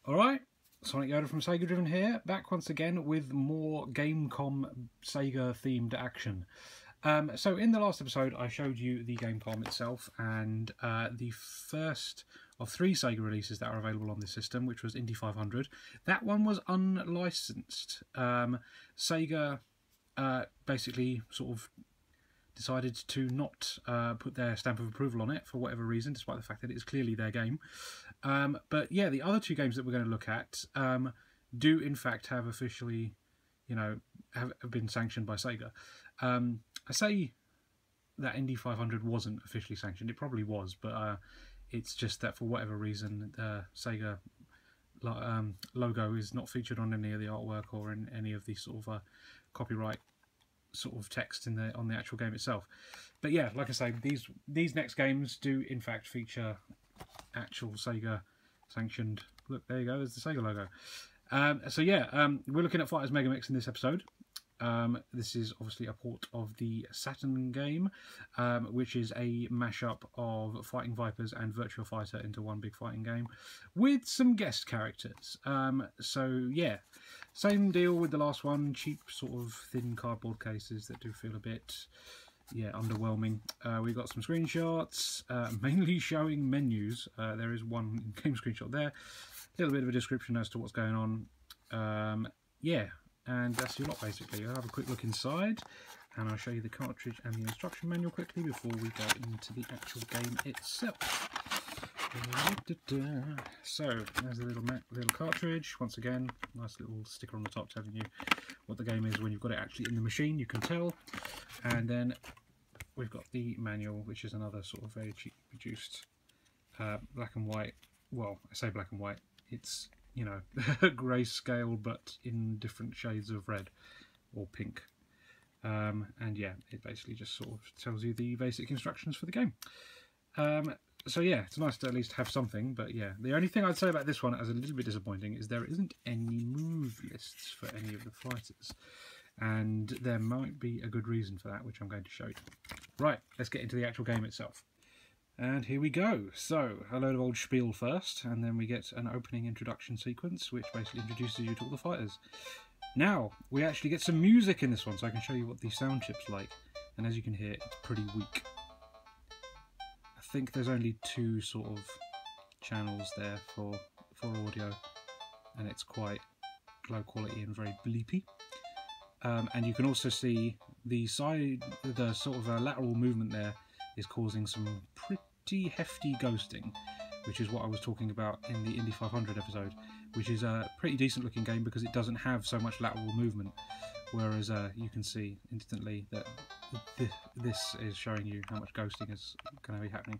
Alright, Sonic Yoda from Sega Driven here, back once again with more Gamecom Sega themed action. So in the last episode I showed you the Gamecom itself and the first of 3 Sega releases that are available on this system, which was Indy 500. That one was unlicensed. Sega basically sort of decided to not put their stamp of approval on it for whatever reason, despite the fact that it is clearly their game. But yeah, the other 2 games that we're going to look at do in fact have officially, have been sanctioned by Sega. I say that Indy 500 wasn't officially sanctioned. It probably was, but it's just that for whatever reason, the Sega logo is not featured on any of the artwork or in any of the sort of copyright sort of text in on the actual game itself. But yeah, like I say, these next games do in fact feature actual Sega sanctioned. Look, there you go, there's the Sega logo. So yeah, we're looking at Fighters Megamix in this episode. This is obviously a port of the Saturn game, which is a mashup of Fighting Vipers and Virtua Fighter into one big fighting game with some guest characters. So yeah, same deal with the last one, cheap sort of thin cardboard cases that do feel a bit, yeah, underwhelming. We've got some screenshots, mainly showing menus. There is one game screenshot there, a little bit of a description as to what's going on. Yeah. And that's your lot basically. I'll have a quick look inside and I'll show you the cartridge and the instruction manual quickly before we go into the actual game itself. So there's the little cartridge. Once again, nice little sticker on the top telling you what the game is when you've got it actually in the machine, you can tell. And then we've got the manual, which is another sort of very cheap produced black and white. Well, I say black and white, it's grayscale but in different shades of red or pink, and yeah, it basically just sort of tells you the basic instructions for the game. So yeah, it's nice to at least have something, but yeah, the only thing I'd say about this one as a little bit disappointing is there isn't any move lists for any of the fighters, and there might be a good reason for that, which I'm going to show you. Right, let's get into the actual game itself. And here we go. So, a load of old spiel first, and then we get an opening introduction sequence, which basically introduces you to all the fighters. Now, we actually get some music in this one, so I can show you what the sound chip's like. And as you can hear, it's pretty weak. I think there's only 2 sort of channels there for audio, and it's quite low quality and very bleepy. And you can also see the sort of lateral movement there is causing some pretty hefty ghosting, which is what I was talking about in the Indy 500 episode, which is a pretty decent looking game because it doesn't have so much lateral movement, whereas you can see instantly that this is showing you how much ghosting is going to be happening.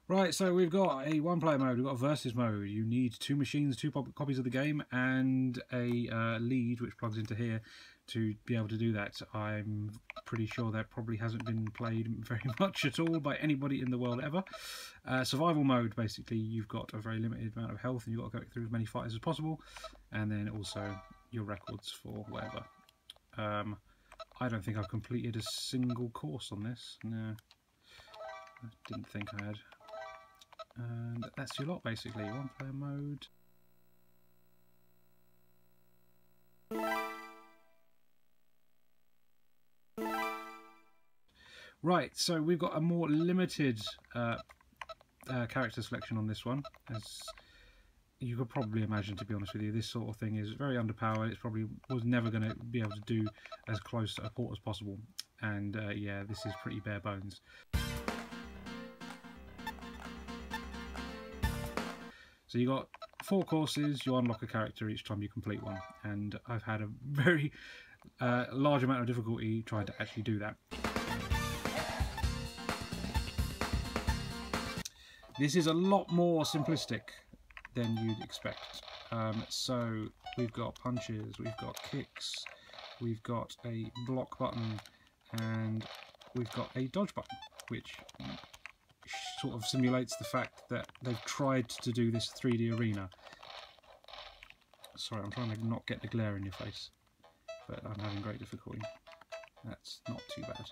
Right, so we've got a one-player mode, we've got a versus mode. You need 2 machines, 2 copies of the game, and a lead which plugs into here to be able to do that. I'm pretty sure that probably hasn't been played very much at all by anybody in the world ever. Survival mode, basically, you've got a very limited amount of health and you've got to go through as many fighters as possible, and then also your records for whatever. I don't think I've completed a single course on this. No, I didn't think I had. And that's your lot basically, one player mode. Right, so we've got a more limited character selection on this one, as you could probably imagine, to be honest with you. This sort of thing is very underpowered. It probably was never going to be able to do as close to a port as possible, and yeah, this is pretty bare bones. So you got 4 courses, you unlock a character each time you complete one, and I've had a very large amount of difficulty trying to actually do that. This is a lot more simplistic than you'd expect. So we've got punches, we've got kicks, we've got a block button, and we've got a dodge button, which sort of simulates the fact that they've tried to do this 3D arena. Sorry, I'm trying to not get the glare in your face, but I'm having great difficulty. That's not too bad.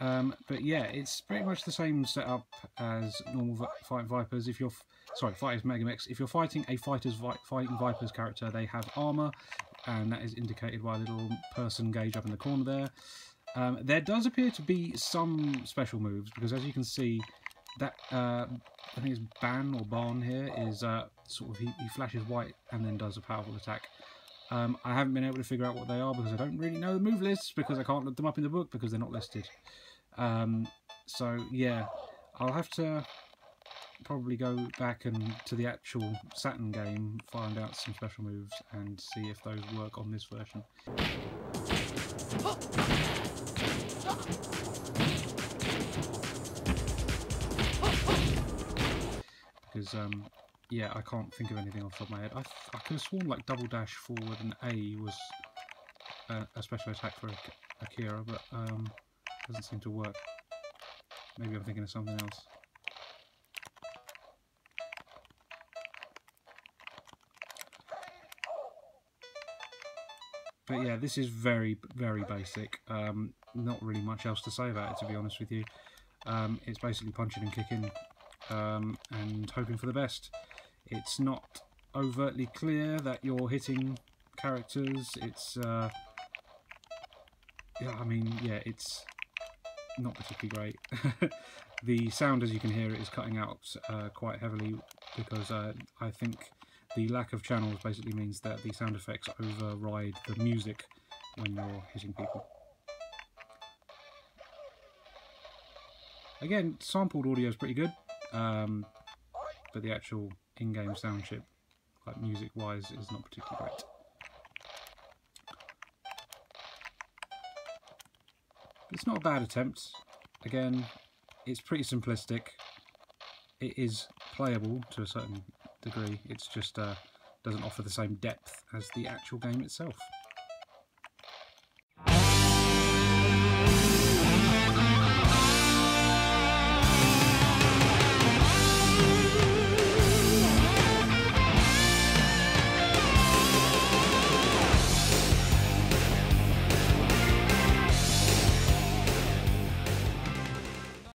But yeah, it's pretty much the same setup as normal Fighting Vipers. If you're Fighters Megamix. If you're fighting a Fighting Vipers character, they have armor, and that is indicated by a little person gauge up in the corner there. There does appear to be some special moves, because as you can see, that I think it's Ban here is sort of he flashes white and then does a powerful attack. I haven't been able to figure out what they are because I don't really know the move lists, because I can't look them up in the book because they're not listed. So yeah, I'll have to probably go back and to the actual Saturn game, find out some special moves and see if those work on this version. Because yeah, I can't think of anything off the top of my head. I could have sworn like double dash forward and A was a special attack for Akira, but doesn't seem to work. Maybe I'm thinking of something else. But yeah, this is very, very basic. Not really much else to say about it, to be honest with you. It's basically punching and kicking and hoping for the best. It's not overtly clear that you're hitting characters. It's yeah, I mean, yeah, it's not particularly great. The sound, as you can hear, is cutting out quite heavily because I think the lack of channels basically means that the sound effects override the music when you're hitting people. Again, sampled audio is pretty good, but the actual in-game sound chip, like music-wise, is not particularly great. It's not a bad attempt. Again, it's pretty simplistic. It is playable to a certain degree. It's just doesn't offer the same depth as the actual game itself.